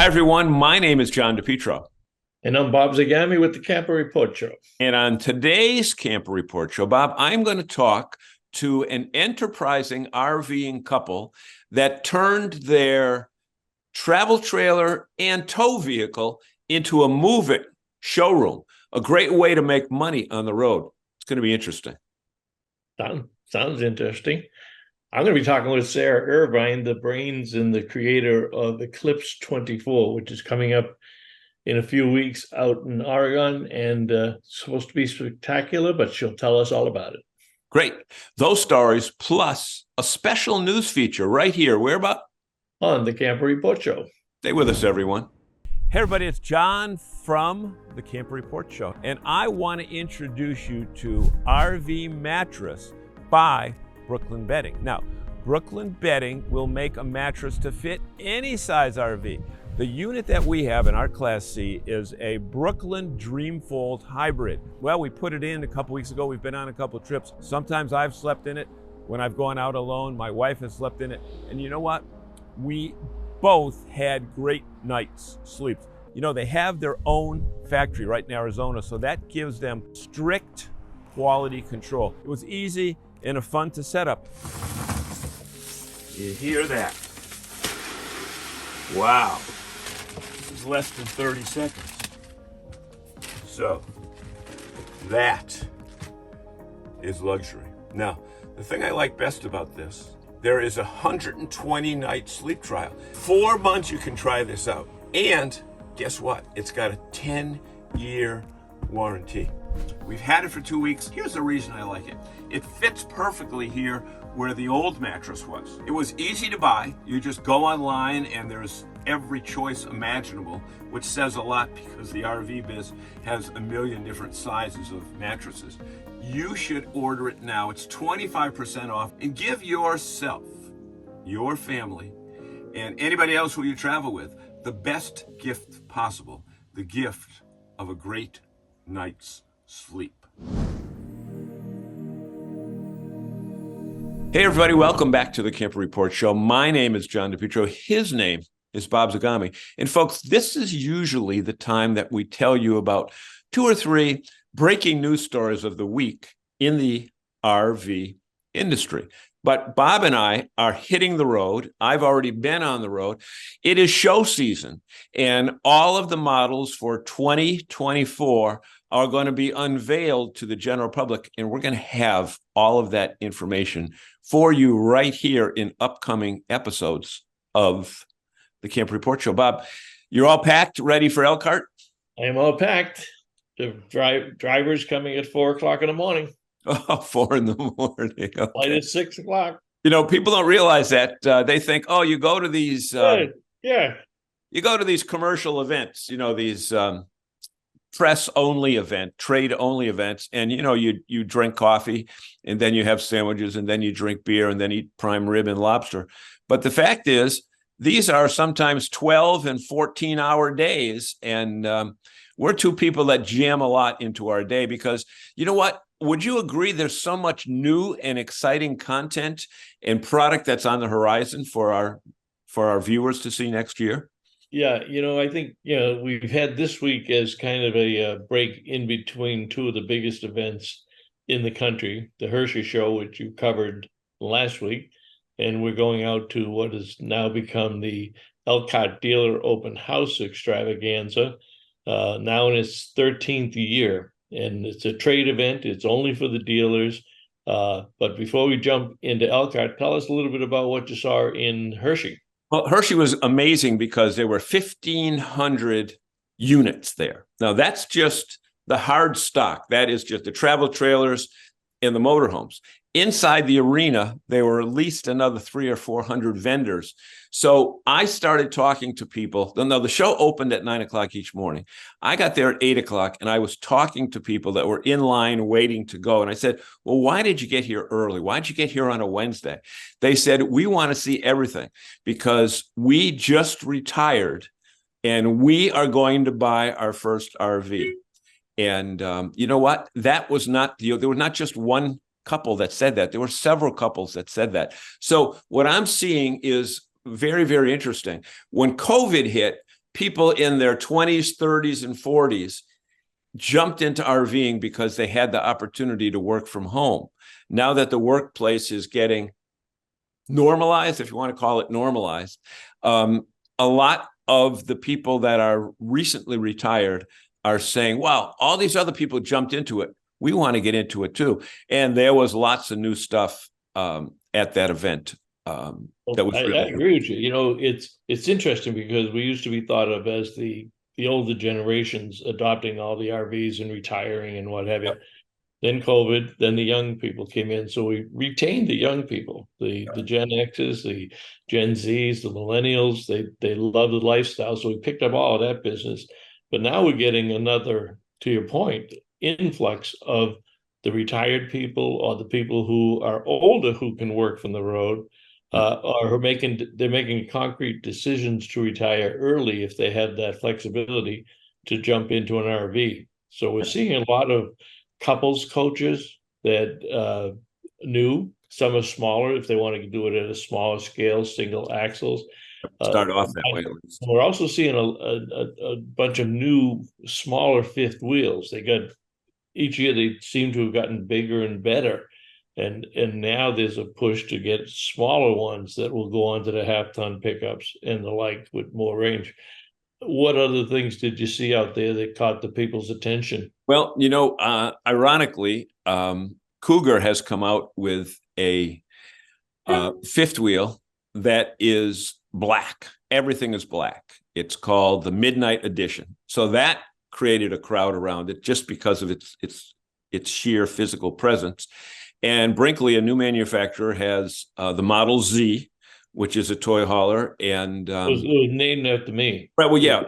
Hi, everyone. My name is John DePietro. And I'm Bob Zagami with the Camper Report Show. And on today's Camper Report Show, Bob, I'm going to talk to an enterprising RVing couple that turned their travel trailer and tow vehicle into a moving showroom, a great way to make money on the road. It's going to be interesting. Sounds interesting. I'm going to be talking with Sarah Irvine, the brains and the creator of Eclipse 24, which is coming up in a few weeks out in Oregon, and supposed to be spectacular, but she'll tell us all about it. Great. Those stories plus a special news feature right here. Where about? On the Camper Report Show. Stay with us, everyone. Hey, everybody, it's John from the Camper Report Show, and I want to introduce you to RV Mattress by Brooklyn Bedding. Now, Brooklyn Bedding will make a mattress to fit any size RV. The unit that we have in our Class C is a Brooklyn Dreamfold Hybrid. Well, we put it in a couple weeks ago. We've been on a couple of trips. Sometimes I've slept in it. When I've gone out alone, my wife has slept in it. And you know what? We both had great nights' sleep. You know, they have their own factory right in Arizona, so that gives them strict quality control. It was easy and fun to set up. You hear that? Wow. Less than 30 seconds. So that is luxury. Now, the thing I like best about this, there is a 120 night sleep trial. 4 months you can try this out. And guess what? It's got a 10-year warranty. We've had it for 2 weeks. Here's the reason I like it. It fits perfectly here where the old mattress was. It was easy to buy. You just go online and there's every choice imaginable, which says a lot because the RV biz has a million different sizes of mattresses. You should order it now. It's 25% off, and give yourself, your family, and anybody else who you travel with the best gift possible, the gift of a great night's sleep. Hey, everybody, welcome back to the Camper Report Show. My name is John DePietro. His name is Bob Zagami. And folks, this is usually the time that we tell you about 2 or 3 breaking news stories of the week in the RV industry. But Bob and I are hitting the road. I've already been on the road. It is show season, and all of the models for 2024 are going to be unveiled to the general public, and we're going to have all of that information for you right here in upcoming episodes of the Camp Report Show. Bob, you're all packed, ready for Elkhart? I am all packed. The driver's coming at 4 o'clock in the morning. Oh, 4 in the morning. Okay. Flight is 6 o'clock. You know, people don't realize that. They think, oh, you go to these you go to these commercial events, you know, these press-only event, trade-only events, and, you know, you drink coffee, and then you have sandwiches, and then you drink beer, and then eat prime rib and lobster. But the fact is, these are sometimes 12 and 14-hour days, and we're 2 people that jam a lot into our day because, you know what? Would you agree there's so much new and exciting content and product that's on the horizon for our viewers to see next year? Yeah, you know, I think, you know, we've had this week as kind of a break in between 2 of the biggest events in the country, the Hershey Show, which you covered last week, and we're going out to what has now become the Elkhart Dealer Open House Extravaganza, now in its 13th year. And it's a trade event. It's only for the dealers. But before we jump into Elkhart, tell us a little bit about what you saw in Hershey. Well, Hershey was amazing because there were 1,500 units there. Now, that's just the hard stock. That is just the travel trailers and the motorhomes. Inside the arena, there were at least another 300 or 400 vendors. So I started talking to people. No, the show opened at 9 o'clock each morning. I got there at 8 o'clock, and I was talking to people that were in line waiting to go. And I said, well, why did you get here early? Why did you get here on a Wednesday? They said, we want to see everything because we just retired, and we are going to buy our first RV. And you know what? That was not, there was not just one couple that said that. There were several couples that said that. So what I'm seeing is very, very interesting. When COVID hit, people in their 20s, 30s, and 40s jumped into RVing because they had the opportunity to work from home. Now that the workplace is getting normalized, if you want to call it normalized, a lot of the people that are recently retired are saying, wow, all these other people jumped into it. We want to get into it too. And there was lots of new stuff at that event. That was I really agree with you. You know, it's interesting because we used to be thought of as the older generations adopting all the RVs and retiring and what have you. Yep. Then COVID, then the young people came in. So we retained the young people, the Gen X's, the Gen Zs, the millennials. They love the lifestyle. So we picked up all of that business. But now we're getting another, to your point, influx of the retired people or the people who are older who can work from the road, or they're making concrete decisions to retire early if they have that flexibility to jump into an RV. So we're seeing a lot of couples coaches that new. Some are smaller if they want to do it at a smaller scale, single axles. start off that way. We're also seeing a bunch of new, smaller fifth wheels. Each year they seem to have gotten bigger and better. And now there's a push to get smaller ones that will go onto the half-ton pickups and the like with more range. What other things did you see out there that caught the people's attention? Well, ironically, Cougar has come out with a fifth wheel that is black. Everything is black. It's called the Midnight Edition. So that created a crowd around it just because of its sheer physical presence. And Brinkley, a new manufacturer, has the Model Z, which is a toy hauler, and it was named after me. right. Well, yeah,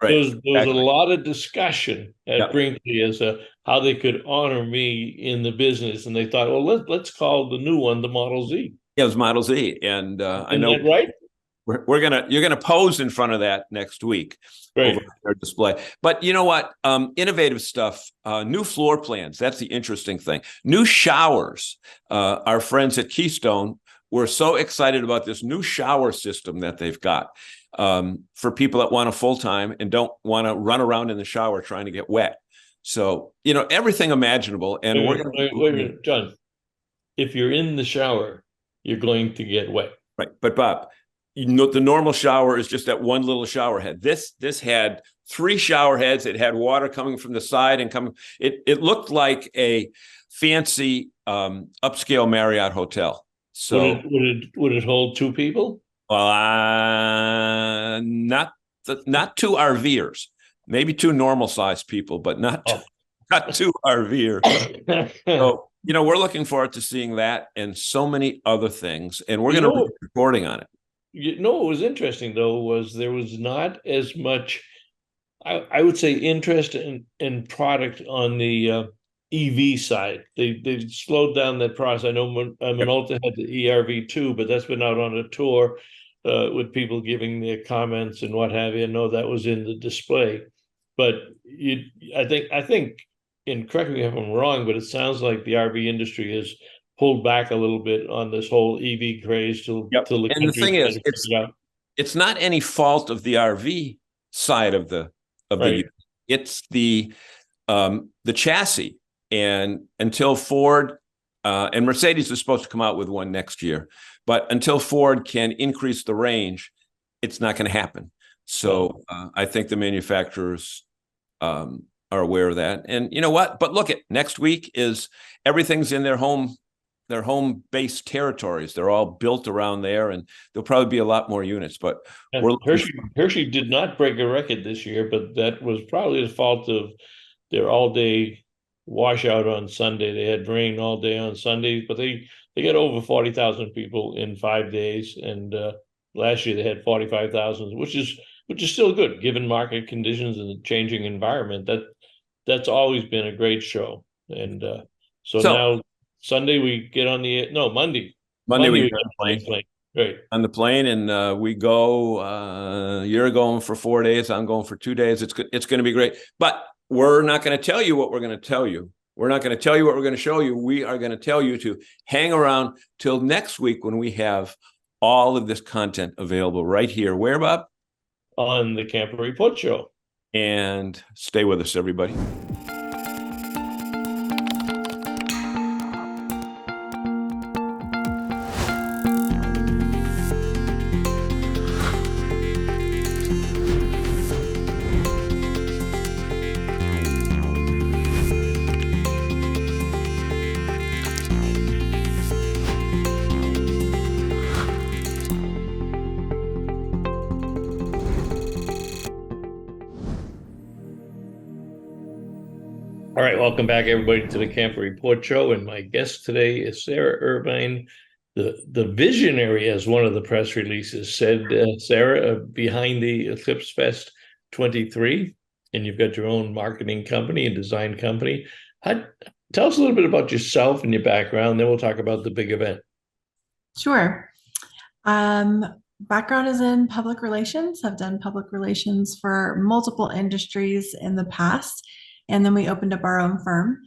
right. There was a lot of discussion at Brinkley as how they could honor me in the business, and they thought, well, let's call the new one the Model Z. Yeah, it was Model Z, and I know that right. You're gonna pose in front of that next week over our display. But you know what? Innovative stuff, new floor plans. That's the interesting thing. New showers. Our friends at Keystone were so excited about this new shower system that they've got for people that want a full-time and don't want to run around in the shower trying to get wet. So, everything imaginable. And wait a minute, John. If you're in the shower, you're going to get wet. Right. But Bob, the normal shower is just that one little shower head. This had 3 shower heads. It had water coming from the side and coming. It looked like a fancy upscale Marriott hotel. So would it hold 2 people? Well, not 2 RVers, maybe 2 normal sized people, but not 2 RVers. So we're looking forward to seeing that and so many other things, and we're going to be reporting on it. What was interesting though was there was not as much, I would say, interest in product on the EV side. They slowed down that process. I know Minolta had the ERV too, but that's been out on a tour with people giving their comments and what have you. I know that was in the display, but I think, and correct me if I'm wrong, but it sounds like the RV industry has pulled back a little bit on this whole EV craze till the and the thing is, it's not any fault of the RV side of the it's the chassis. And until Ford and Mercedes is supposed to come out with one next year, but until Ford can increase the range, it's not going to happen. So I think the manufacturers are aware of that. And you know what? But look, next week is everything's in their home-based territories. They're all built around there, and there'll probably be a lot more units. But Hershey did not break a record this year, but that was probably the fault of their all-day washout on Sunday. They had rain all day on Sunday, but they got over 40,000 people in 5 days, and last year they had 45,000, which is still good given market conditions and the changing environment. That's always been a great show, and so now Sunday we get on Monday we get on the plane. Right. On the plane, and we go. You're going for 4 days. I'm going for 2 days. It's going to be great. But we're not going to tell you what we're going to tell you. We're not going to tell you what we're going to show you. We are going to tell you to hang around till next week when we have all of this content available right here. Where, Bob? on the Camper Report Show. And stay with us, everybody. All right, welcome back, everybody, to the Camper Report Show. And my guest today is Sarah Irvine, the visionary, as one of the press releases said. Sarah, behind the Eclipse Fest 23, and you've got your own marketing company and design company. Tell us a little bit about yourself and your background, then we'll talk about the big event. Sure. Background is in public relations. I've done public relations for multiple industries in the past. And then we opened up our own firm.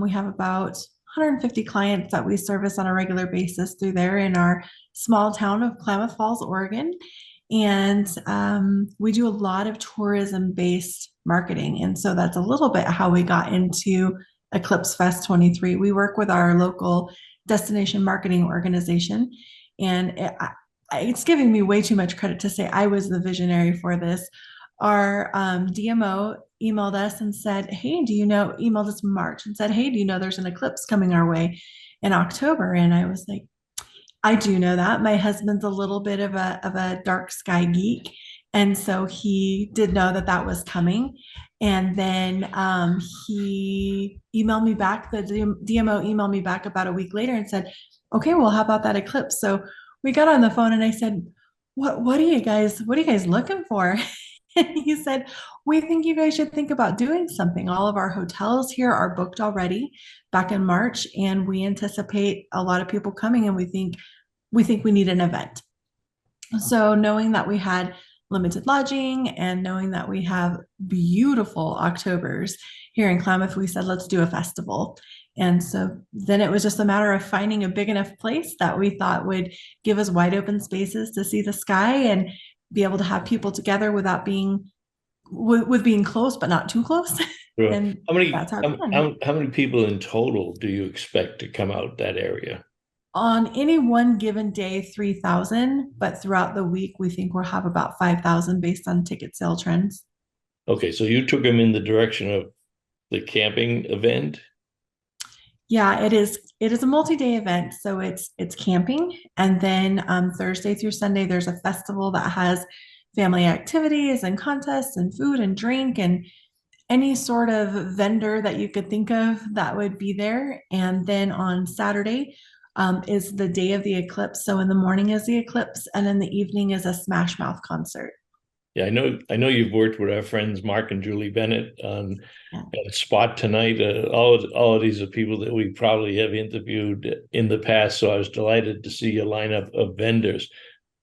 We have about 150 clients that we service on a regular basis through there in our small town of Klamath Falls, Oregon. And we do a lot of tourism-based marketing. And so that's a little bit how we got into Eclipse Fest 23. We work with our local destination marketing organization. And it's giving me way too much credit to say I was the visionary for this. Our DMO emailed us and said, hey, emailed us in March and said, hey, do you know there's an eclipse coming our way in October? And I was like, I do know that. My husband's a little bit of a dark sky geek. And so he did know that that was coming. And then he emailed me back, the DMO emailed me back about a week later and said, okay, well, how about that eclipse? So we got on the phone and I said, what are you guys looking for? And he said, we think you guys should think about doing something. All of our hotels here are booked already back in March, and we anticipate a lot of people coming, and we think we need an event. So knowing that we had limited lodging and knowing that we have beautiful Octobers here in Klamath, we said, let's do a festival. And so then it was just a matter of finding a big enough place that we thought would give us wide open spaces to see the sky and be able to have people together without being close, but not too close. Sure. And how many that's our plan. How many people in total do you expect to come out that area? On any one given day, 3,000, but throughout the week, we think we'll have about 5,000 based on ticket sale trends. Okay, so you took them in the direction of the camping event? Yeah, it is. It is a multi-day event. So it's camping. And then Thursday through Sunday, there's a festival that has family activities and contests and food and drink and any sort of vendor that you could think of that would be there. And then on Saturday is the day of the eclipse. So in the morning is the eclipse, and in the evening is a Smash Mouth concert. Yeah, I know you've worked with our friends Mark and Julie Bennett on Spot Tonight. All of these are people that we probably have interviewed in the past. So I was delighted to see a lineup of vendors.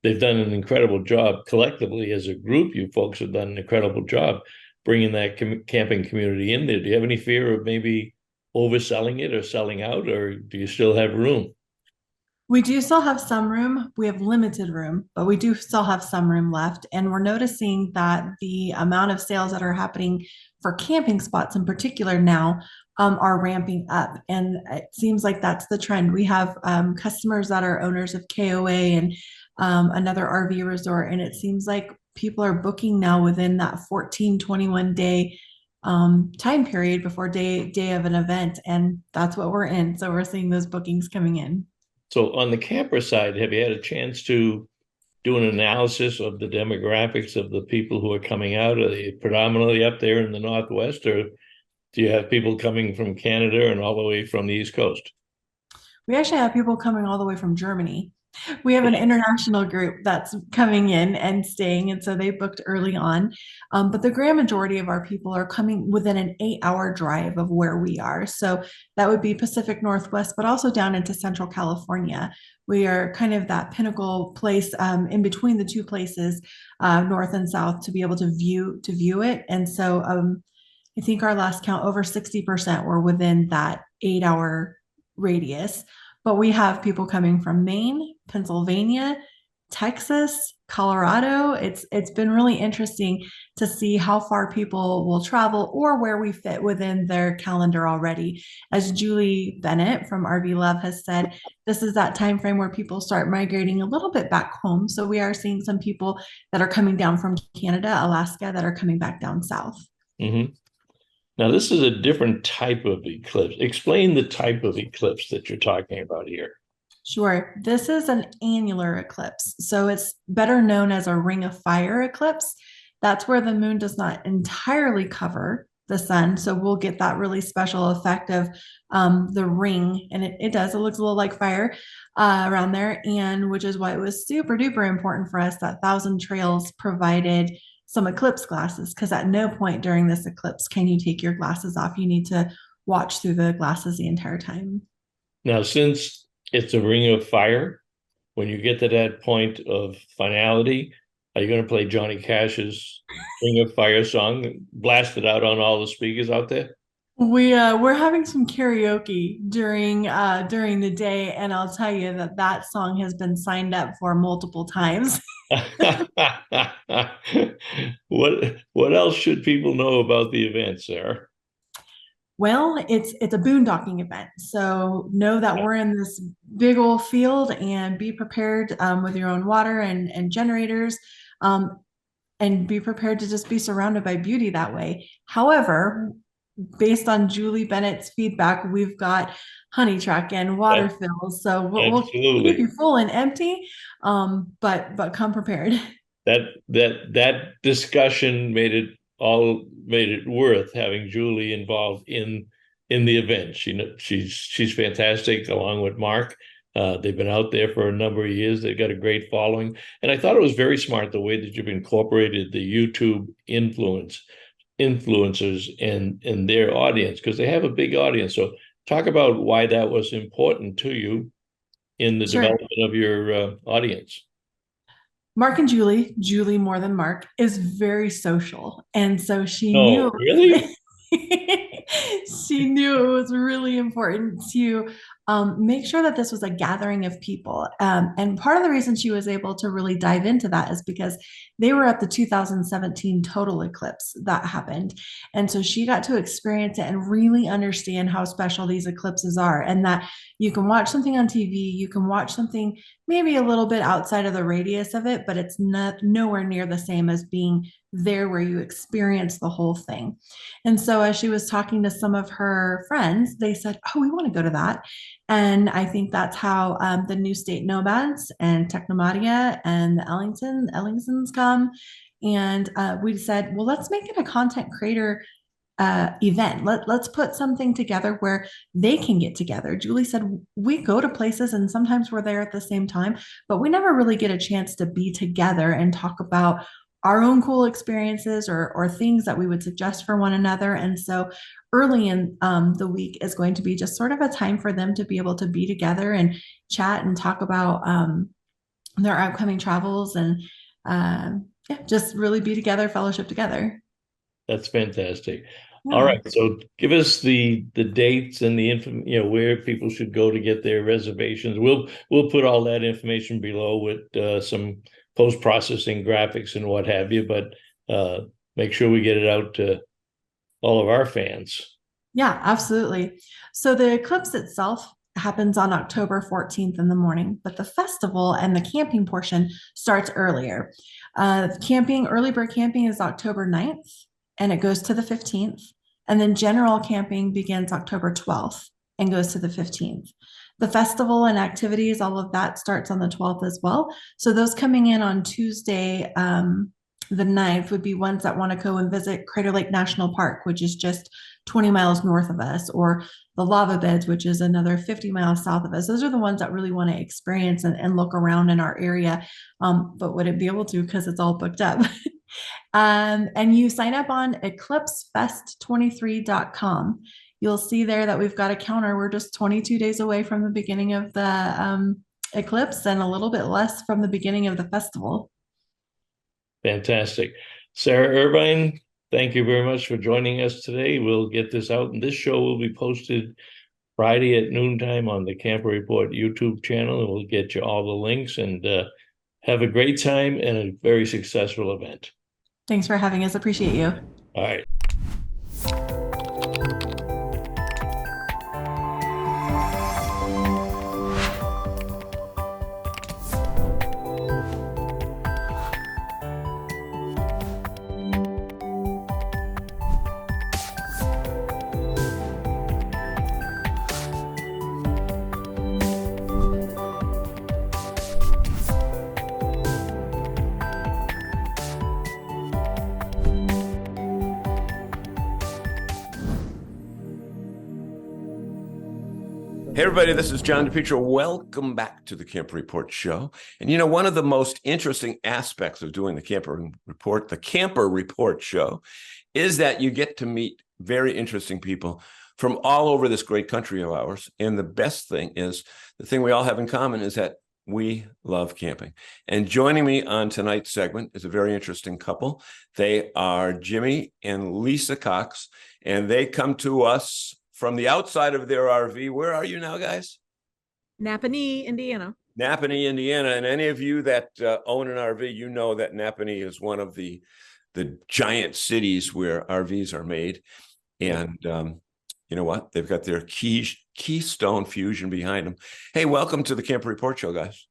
They've done an incredible job collectively as a group. You folks have done an incredible job bringing that camping community in there. Do you have any fear of maybe overselling it or selling out, or do you still have room? We do still have some room. We have limited room, but we do still have some room left. And we're noticing that the amount of sales that are happening for camping spots in particular now are ramping up. And it seems like that's the trend. We have customers that are owners of KOA and another RV resort. And it seems like people are booking now within that 14, 21 day time period before day of an event. And that's what we're in. So we're seeing those bookings coming in. So on the camper side, have you had a chance to do an analysis of the demographics of the people who are coming out? Are they predominantly up there in the Northwest, or do you have people coming from Canada and all the way from the East Coast? We actually have people coming all the way from Germany. We have an international group that's coming in and staying, and so they booked early on. But the grand majority of our people are coming within an 8-hour drive of where we are. So that would be Pacific Northwest, but also down into Central California. We are kind of that pinnacle place in between the two places, north and south, to be able to view it. And so I think our last count, over 60% were within that 8-hour radius. But we have people coming from Maine, Pennsylvania, Texas, Colorado. It's been really interesting to see how far people will travel or where we fit within their calendar already. As Julie Bennett from RV Love has said, this is that time frame where people start migrating a little bit back home. So we are seeing some people that are coming down from Canada, Alaska, that are coming back down south. Mm-hmm. Now, this is a different type of eclipse. Explain the type of eclipse that you're talking about here. Sure. This is an annular eclipse. So it's better known as a ring of fire eclipse. That's where the moon does not entirely cover the sun. So we'll get that really special effect of the ring. And it does, it looks a little like fire around there. And which is why it was super duper important for us that Thousand Trails provided some eclipse glasses, because at no point during this eclipse can you take your glasses off. You need to watch through the glasses the entire time. Now, since it's a ring of fire, when you get to that point of finality, are you going to play Johnny Cash's Ring of Fire song, blast it out on all the speakers out there? We're having some karaoke during the day, and I'll tell you that song has been signed up for multiple times. What else should people know about the event, Sarah? Well, it's a boondocking event, so know that we're in this big old field, and be prepared with your own water and generators, and be prepared to just be surrounded by beauty that way. However, based on Julie Bennett's feedback, we've got honey truck and water fills, so we'll keep you full and empty, but come prepared. That discussion made it worth having Julie involved in the event. She's fantastic, along with Mark. They've been out there for a number of years. They've got a great following, and I thought it was very smart the way that you've incorporated the YouTube influencers and their audience, because they have a big audience. So talk about why that was important to you in the development of your audience. Mark and Julie more than Mark, is very social. And so she knew really? she knew it was really important to make sure that this was a gathering of people. And part of the reason she was able to really dive into that is because they were at the 2017 total eclipse that happened. And so she got to experience it and really understand how special these eclipses are, and that you can watch something on TV, you can watch something maybe a little bit outside of the radius of it, but it's not nowhere near the same as being there where you experience the whole thing. And so as she was talking to some of her friends, they said, oh, we want to go to that. And I think that's how the New State Nomads and Technomadia and the Ellingsons come. And we said, well, let's make it a content creator event. Let's put something together where they can get together. Julie said, we go to places and sometimes we're there at the same time, but we never really get a chance to be together and talk about our own cool experiences or things that we would suggest for one another. And so early in the week is going to be just sort of a time for them to be able to be together and chat and talk about their upcoming travels, and just really be together, fellowship together. That's fantastic. Yeah. All right, so give us the dates and the where people should go to get their reservations. We'll put all that information below with some post-processing graphics and what have you, but make sure we get it out to all of our fans. Yeah, absolutely. So the eclipse itself happens on October 14th in the morning, but the festival and the camping portion starts earlier. Early bird camping is October 9th, and it goes to the 15th. And then general camping begins October 12th and goes to the 15th. The festival and activities, all of that starts on the 12th as well. So those coming in on Tuesday, the 9th, would be ones that want to go and visit Crater Lake National Park, which is just 20 miles north of us, or the lava beds, which is another 50 miles south of us. Those are the ones that really want to experience and look around in our area, but wouldn't be able to because it's all booked up. And you sign up on eclipsefest23.com. You'll see there that we've got a counter. We're just 22 days away from the beginning of the eclipse and a little bit less from the beginning of the festival. Fantastic. Sarah Irvine, thank you very much for joining us today. We'll get this out, and this show will be posted Friday at noontime on the Camper Report YouTube channel, and we'll get you all the links. And Have a great time and a very successful event. Thanks for having us. Appreciate you. All right. Hey, everybody, this is John DePietro. Welcome back to the Camper Report Show. And you know, one of the most interesting aspects of doing the Camper Report Show is that you get to meet very interesting people from all over this great country of ours. And the best thing is, the thing we all have in common is that we love camping. And joining me on tonight's segment is a very interesting couple. They are Jimmy and Lisa Cox, and they come to us from the outside of their RV. Where are you now, guys? Napanee, Indiana. Napanee, Indiana. And any of you that own an RV, you know that Napanee is one of the giant cities where RVs are made. And you know what? They've got their Keystone Fusion behind them. Hey, welcome to the Camper Report Show, guys.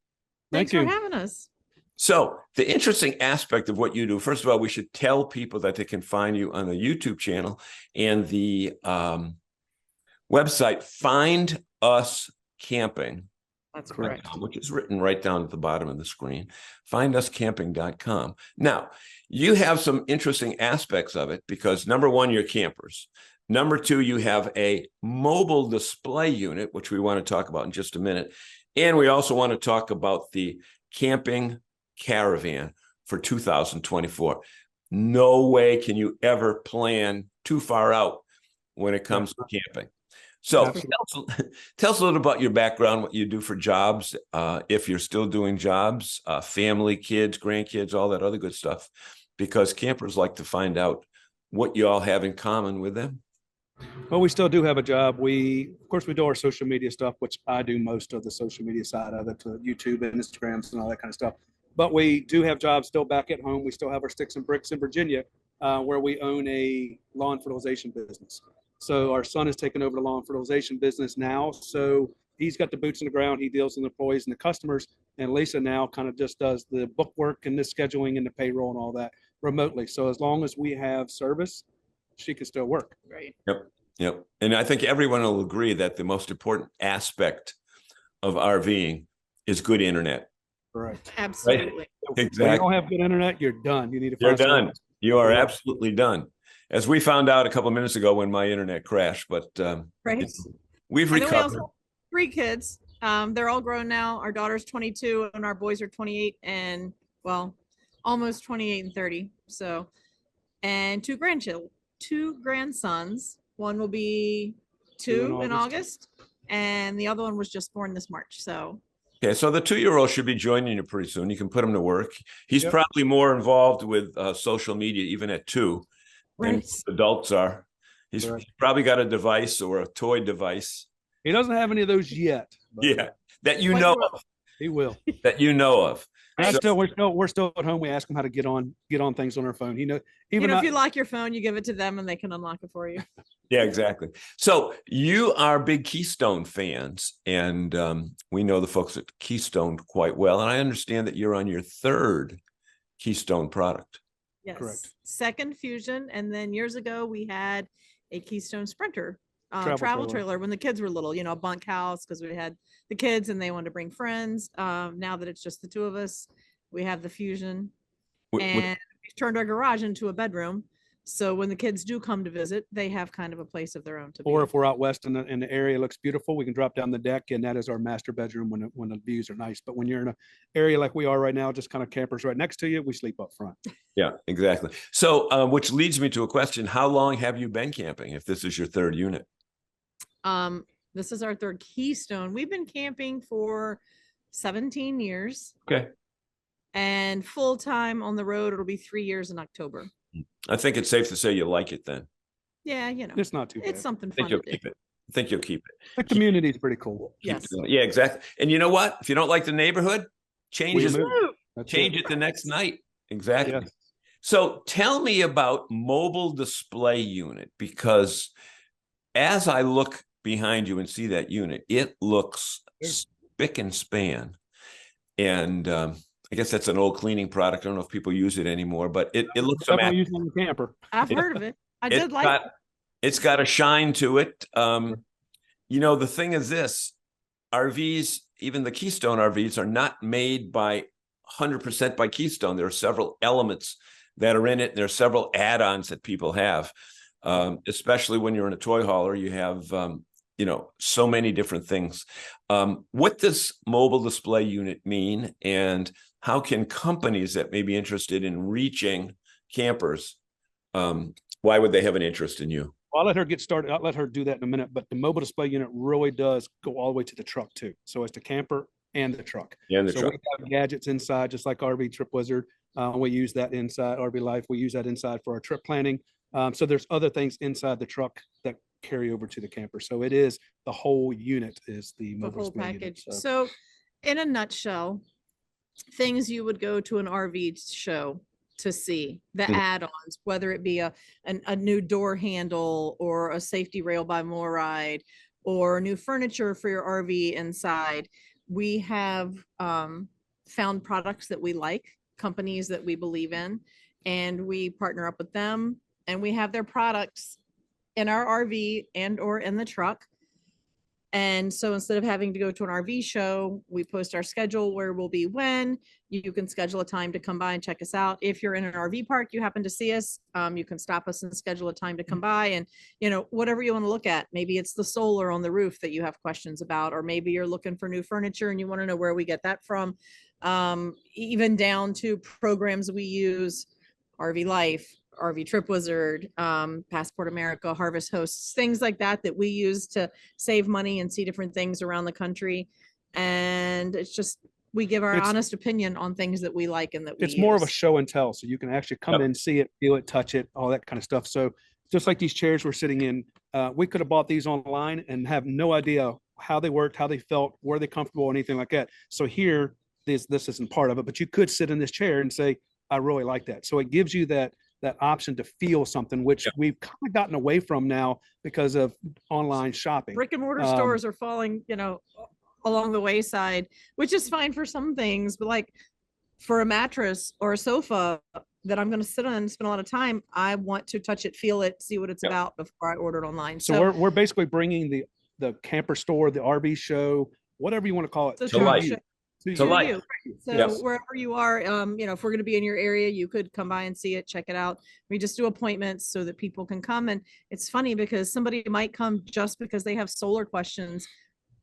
Thanks for having us. So the interesting aspect of what you do, first of all, we should tell people that they can find you on the YouTube channel and the website Find Us Camping. That's correct. Which is written right down at the bottom of the screen, finduscamping.com. Now, you have some interesting aspects of it because number one, you're campers. Number two, you have a mobile display unit, which we want to talk about in just a minute. And we also want to talk about the camping caravan for 2024. No way can you ever plan too far out when it comes to camping. So tell us a little about your background, what you do for jobs, if you're still doing jobs, family, kids, grandkids, all that other good stuff, because campers like to find out what you all have in common with them. Well, we still do have a job. Of course, we do our social media stuff, which I do most of the social media side of it, YouTube and Instagrams and all that kind of stuff. But we do have jobs still back at home. We still have our Sticks and Bricks in Virginia, where we own a lawn fertilization business. So our son has taken over the lawn fertilization business now. So he's got the boots on the ground. He deals with the employees and the customers. And Lisa now kind of just does the bookwork and the scheduling and the payroll and all that remotely. So as long as we have service, she can still work. Right. Yep. And I think everyone will agree that the most important aspect of RVing is good internet. Correct. Absolutely. Exactly. If you don't have good internet, you're done. You need to You're find done. You are absolutely done. As we found out a couple of minutes ago when my internet crashed, but Right. we've And then we recovered. also have 3 kids. They're all grown now. Our daughter's 22 and our boys are 28 and, well, almost 28 and 30. So, and 2 grandsons. One will be 2 in August and the other one was just born this March. So Okay, so the 2-year-old should be joining you pretty soon. You can put him to work. He's probably more involved with social media even at 2 than adults are. He's probably got a device or a toy device. He doesn't have any of those yet. Yeah, that you know of. He will. That you know of. We're still at home. We ask him how to get on things on our phone. If you lock your phone, you give it to them and they can unlock it for you. Yeah, exactly. So you are big Keystone fans, and we know the folks at Keystone quite well. And I understand that you're on your 3rd Keystone product. Yes. Correct. 2nd Fusion. And then years ago, we had a Keystone Sprinter Travel trailer when the kids were little, a bunkhouse because we had the kids and they wanted to bring friends. Now that it's just the 2 of us, we have the Fusion and we've turned our garage into a bedroom. So when the kids do come to visit, they have kind of a place of their own to be. Or if we're out west and the area looks beautiful, we can drop down the deck and that is our master bedroom when the views are nice. But when you're in an area like we are right now, just kind of campers right next to you, we sleep up front. Yeah, exactly. So which leads me to a question. How long have you been camping if this is your 3rd unit? This is our 3rd Keystone. We've been camping for 17 years. Okay. And full time on the road, it'll be 3 years in October. I think it's safe to say you like it then. Yeah, It's not too bad. it's something I think fun you'll to do. keep it. I think you'll keep it. The community is pretty cool. Yes. Yeah, exactly. And you know what? If you don't like the neighborhood, change We is move. That's change it. it the next night. Exactly. Yes. So tell me about mobile display unit, because as I look behind you and see that unit, it looks spick and span. And I guess that's an old cleaning product. I don't know if people use it anymore, but it looks Definitely immaculate. using on the camper. I've heard of it. I It's did like got, it's got a shine to it. You know, the thing is this, RVs, even the Keystone RVs, are not made by 100% by Keystone. There are several elements that are in it. There are several add-ons that people have, especially when you're in a toy hauler. You have, you know, so many different things. What does mobile display unit mean, and how can companies that may be interested in reaching campers, why would they have an interest in you? Well, I'll let her get started. I'll let her do that in a minute, but the mobile display unit really does go all the way to the truck too. So it's the camper and the truck. And the So truck. we have gadgets inside, just like RV Trip Wizard. We use that inside RV Life. We use that inside for our trip planning. So there's other things inside the truck that carry over to the camper. So it is the whole unit is the the mobile whole display unit. package. So So in a nutshell, things you would go to an RV show to see, the Mhm. add-ons, whether it be a new door handle or a safety rail by MORride or new furniture for your RV inside. We have found products that we like, companies that we believe in, and we partner up with them, and we have their products in our RV and or in the truck. And so instead of having to go to an RV show, we post our schedule where we'll be when. You can schedule a time to come by and check us out. If you're in an RV park, you happen to see us, you can stop us and schedule a time to come by and, you know, whatever you want to look at. Maybe it's the solar on the roof that you have questions about, or maybe you're looking for new furniture and you want to know where we get that from. Even down to programs we use, RV Life, RV Trip Wizard, Passport America, Harvest Hosts, things like that that we use to save money and see different things around the country. And it's just, we give our honest opinion on things that we like and that we it's more of a use. show and tell. So you can actually come Yep. in, see it, feel it, touch it, all that kind of stuff. So just like these chairs we're sitting in, we could have bought these online and have no idea how they worked, how they felt, were they comfortable, anything like that. So here, this isn't part of it, but you could sit in this chair and say, I really like that. So it gives you that option to feel something, which Yep. we've kind of gotten away from now because of online shopping. Brick and mortar stores are falling, you know, along the wayside, which is fine for some things, but like for a mattress or a sofa that I'm going to sit on and spend a lot of time, I want to touch it, feel it, see what it's Yep. about before I order it online. So we're basically bringing the camper store, the RV show, whatever you want to call it, the To truck life. show To to life. you. So Yes. wherever you are, you know, if we're going to be in your area, you could come by and see it, check it out. We just do appointments so that people can come. And it's funny because somebody might come just because they have solar questions.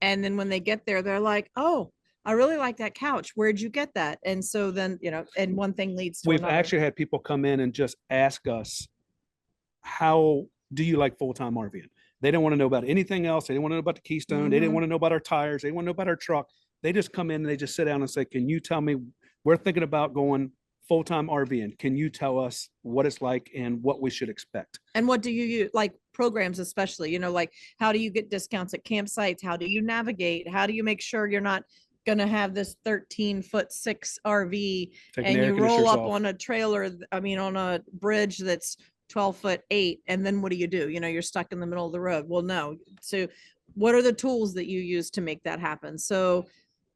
And then when they get there, they're like, oh, I really like that couch. Where'd you get that? And so then, you know, and one thing leads to We've another. actually had people come in and just ask us, how do you like full-time RVing? They don't want to know about anything else. They didn't want to know about the Keystone. They didn't Mhm. want to know about our tires. They want to know about our truck. They just come in and they just sit down and say, can you tell me, we're thinking about going full-time RVing. Can you tell us what it's like and what we should expect? And what do you use, like programs, especially, you know, like how do you get discounts at campsites? How do you navigate? How do you make sure you're not going to have this 13'6" RV Taking and the air you roll conditioners up off. on a trailer, I mean, on a bridge that's 12'8", and then what do? You know, you're stuck in the middle of the road. Well, no. So what are the tools that you use to make that happen? So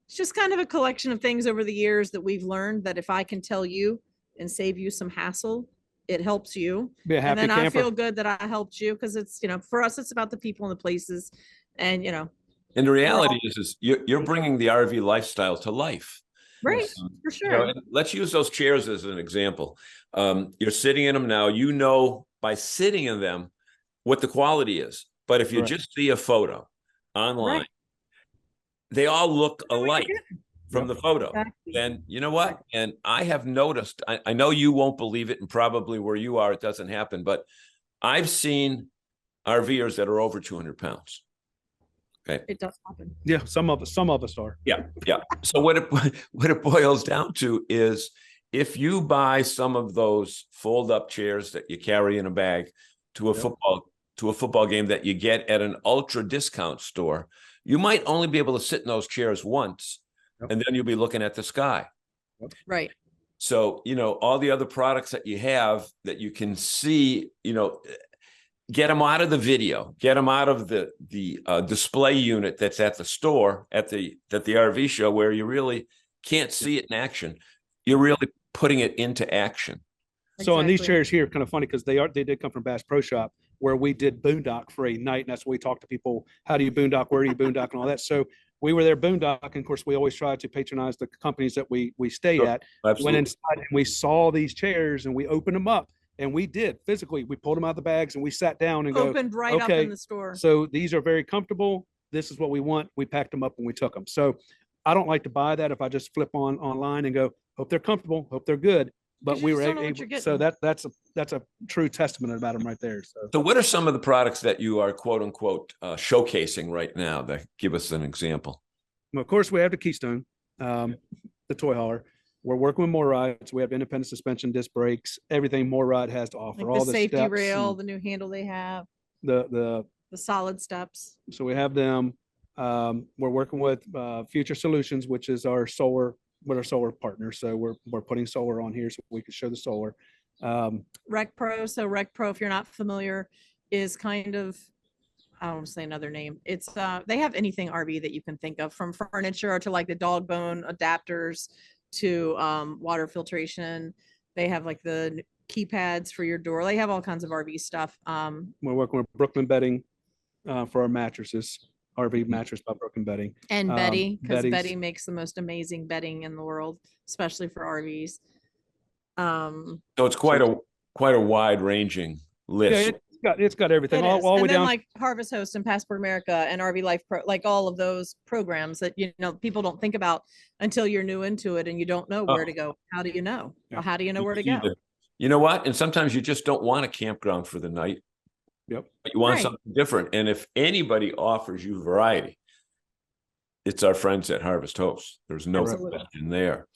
it's just kind of a collection of things over the years that we've learned that if I can tell you and save you some hassle, it helps you. Be a And happy then I camper. feel good that I helped you, because it's, you know, for us, it's about the people and the places. And, you know, And the reality is you're bringing the RV lifestyle to life. right, for You know, sure. and let's use those chairs as an example. You're sitting in them now, you know, by sitting in them, what the quality is. But if you Correct. just see a photo online, Right. they all look alike from Yep. the photo. Exactly. And you know what? And I have noticed, I know you won't believe it, and probably where you are, it doesn't happen, but I've seen RVers that are over 200 pounds. Okay. It does happen. Yeah, some of us are. Yeah. So what it boils down to is, if you buy some of those fold-up chairs that you carry in a bag to a Yep. football game that you get at an ultra discount store, you might only be able to sit in those chairs once, Yep. and then you'll be looking at the sky. Right. So, all the other products that you have that you can see, get them out of the video, get them out of the display unit that's at the store, at the RV show, where you really can't see it in action. You're really putting it into action. So on these Exactly. chairs here, kind of funny because they did come from Bass Pro Shop, where we did boondock for a night, and that's where we talked to people. How do you boondock? Where do you boondock? And all that. So we were there boondock, and of course we always try to patronize the companies that we stay Sure, at. absolutely. Went inside and we saw these chairs and we opened them up, and we did physically. We pulled them out of the bags and we sat down and go, Opened right up okay, in the store. so these are very comfortable. This is what we want. We packed them up and we took them. So I don't like to buy that if I just flip online and go, hope they're comfortable, hope they're good. But 'Cause you we just were don't know what able, you're so getting. that's a true testament about them right there. So So what are some of the products that you are quote unquote showcasing right now that give us an example? well, of course we have the Keystone, the toy hauler. We're working with more rides. We have independent suspension, disc brakes, everything more ride has to offer. Like All the the safety steps rail, and the new handle they have, the the solid steps. so we have them. We're working with Future Solutions, which is our solar partner. So we're putting solar on here so we can show the solar. Rec Pro. So Rec Pro, if you're not familiar, is kind of, I don't want to say another name. It's they have anything RV that you can think of, from furniture to like the dog bone adapters to water filtration. They have like the keypads for your door. They have all kinds of RV stuff. We're working with Brooklyn Bedding for our mattresses, RV mattress by Brooklyn Bedding. And Betty, because Betty's- Betty makes the most amazing bedding in the world, especially for RVs. So it's quite a wide ranging Yeah, list. it's got everything It all is. the way And then down. like Harvest Host and Passport America and RV Life Pro, like all of those programs that, people don't think about until you're new into it and you don't know where Oh. to go. How do you know? Yeah. Well, how do you know where to You go? either- You know what? And sometimes you just don't want a campground for the night. Yep. But you want Right. something different. And if anybody offers you variety, it's our friends at Harvest Host. There's no Absolutely. question there.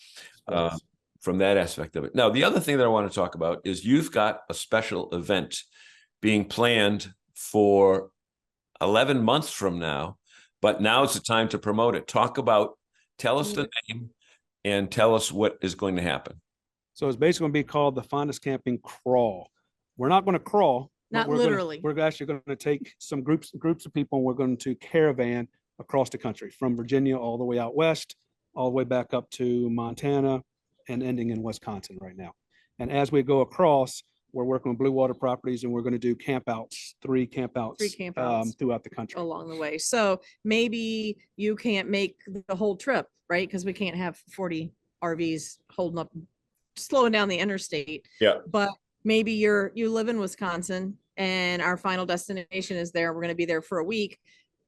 Yes. From that aspect of it. Now, the other thing that I want to talk about is you've got a special event being planned for 11 months from now, but now it's the time to promote it. Tell us the name and tell us what is going to happen. So it's basically going to be called the Fondest Camping Crawl. We're not going to crawl. but Not we're gonna- literally. we're actually going to take some groups of people, and we're going to caravan across the country from Virginia all the way out west, all the way back up to Montana and ending in Wisconsin right now. And as we go across, we're working with Blue Water Properties, and we're going to do three campouts throughout the country. Along the way. So maybe you can't make the whole trip, right? Because we can't have 40 RVs holding up, slowing down the interstate. Yeah. But maybe you live in Wisconsin and our final destination is there. We're going to be there for a week.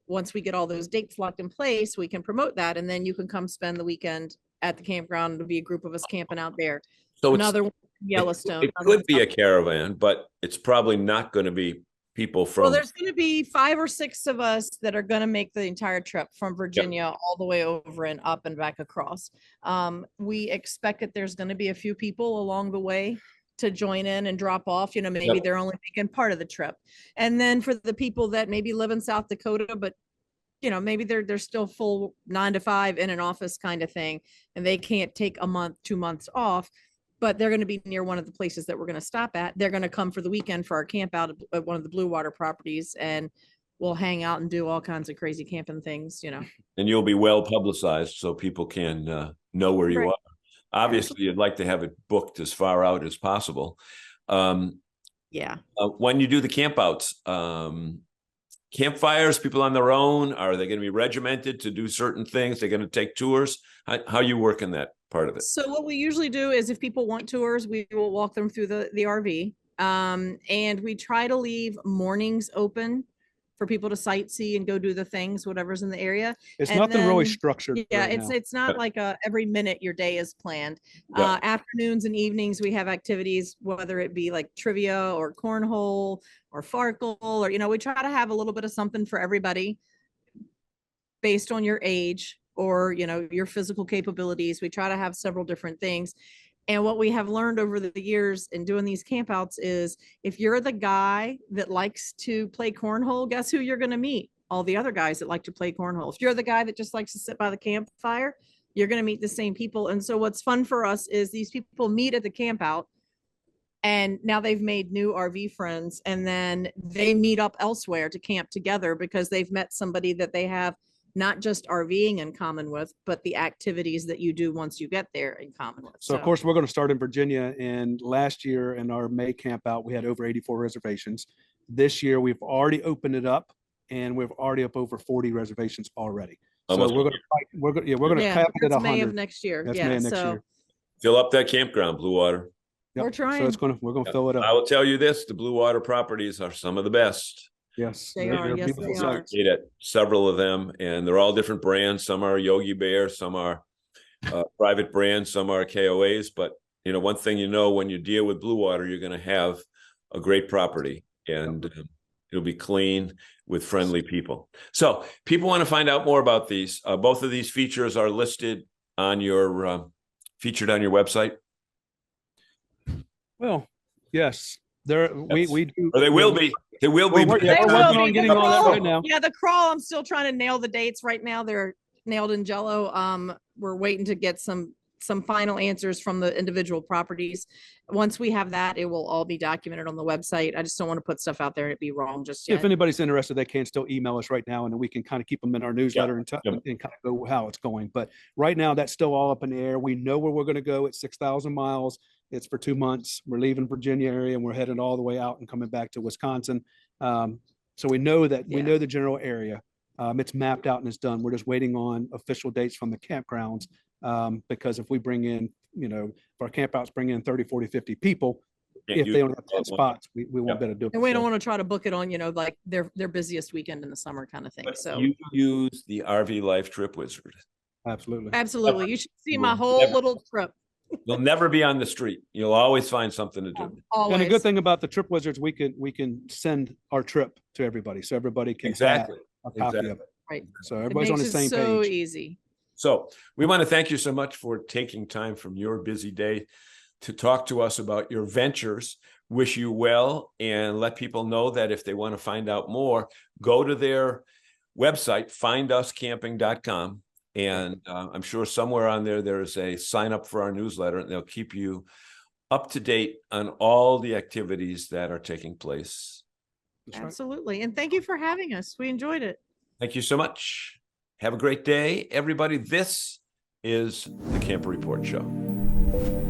Once we get all those dates locked in place, we can promote that. And then you can come spend the weekend at the campground. It'll be a group of us camping out there. So Another one in Yellowstone. It could be a caravan, but it's probably not going to be people from. Well, there's going to be 5 or 6 of us that are going to make the entire trip from Virginia all the way over and up and back across. We expect that there's going to be a few people along the way to join in and drop off. Maybe Yep. they're only making part of the trip. And then for the people that maybe live in South Dakota, but maybe they're still full 9 to 5 in an office kind of thing, and they can't take a month, 2 months off, but they're going to be near one of the places that we're going to stop at. They're going to come for the weekend for our camp out at one of the Blue Water properties, and we'll hang out and do all kinds of crazy camping things, And you'll be well publicized so people can know where you Right. are. Obviously, you'd like to have it booked as far out as possible. Yeah. When you do the campouts, campfires, people on their own, are they going to be regimented to do certain things? They're going to take tours? How are you working that part of it? So what we usually do is if people want tours, we will walk them through the RV. And we try to leave mornings open for people to sightsee and go do the things, whatever's in the area. It's And nothing really then- structured. Yeah, right it's now. it's not like every minute your day is planned. Yeah. Afternoons and evenings, we have activities, whether it be like trivia or cornhole or Farkle, or, we try to have a little bit of something for everybody based on your age or, your physical capabilities. We try to have several different things. And what we have learned over the years in doing these campouts is if you're the guy that likes to play cornhole, guess who you're going to meet? All the other guys that like to play cornhole. If you're the guy that just likes to sit by the campfire, You're going to meet the same people. And so what's fun for us is these people meet at the camp out, and now they've made new RV friends, and then they meet up elsewhere to camp together because they've met somebody that they have not just RVing in common with, but the activities that you do once you get there in common with. So of course, we're going to start in Virginia. And last year in our May camp out, we had over 84 reservations. This year, we've already opened it up, and we've already up over 40 reservations already. So Almost. we're going to cap it at that's May of 100. next year. That's Yeah, May of next so year. Fill up that campground, Blue Water. Yep. we're trying. So we're going to fill it I up. will tell you this, the Blue Water properties are some of the best. Yes. They are. they're Yes, beautiful they are. sites. Stayed at several of them, and they're all different brands. Some are Yogi Bear, some are private brands, some are KOAs. But one thing when you deal with Blue Water, you're going to have a great property, and it'll be clean with friendly people. So people want to find out more about these. Both of these features are listed on your featured on your website. Well, yes, we do. Or they will be. They will be. We're They will working on be. getting The all that crawl- right now. Yeah, the crawl, I'm still trying to nail the dates right now. They're nailed in Jello. We're waiting to get some final answers from the individual properties. Once we have that, it will all be documented on the website. I just don't want to put stuff out there and it be wrong just yet. If anybody's interested, they can still email us right now, and then we can kind of keep them in our newsletter and kind of go how it's going. But right now, that's still all up in the air. We know where we're going to go at 6,000 miles. It's for 2 months. We're leaving Virginia area and we're heading all the way out and coming back to Wisconsin. So we know that we know the general area. It's mapped out and it's done. We're just waiting on official dates from the campgrounds. Because if we bring in, if our campouts bring in 30, 40, 50 people, if they only have 10 spots, we won't be able to do it. And we don't want to try to book it on, like their busiest weekend in the summer kind of thing. But So you use the RV Life Trip Wizard. Absolutely. absolutely. You should see my Well, whole never- little trip. You'll never be on the street. You'll always find something to do. And Always. the good thing about the Trip Wizards, we can send our trip to everybody, so everybody can Exactly. have a copy of Exactly. it. Right. So It everybody's on the makes it same so page. easy. So we want to thank you so much for taking time from your busy day to talk to us about your ventures. Wish you well, and let people know that if they want to find out more, go to their website, finduscamping.com. And I'm sure somewhere on there is a sign up for our newsletter, and they'll keep you up to date on all the activities that are taking place. That's right. Absolutely. And thank you for having us. We enjoyed it. Thank you so much. Have a great day, everybody. This is the Camper Report Show.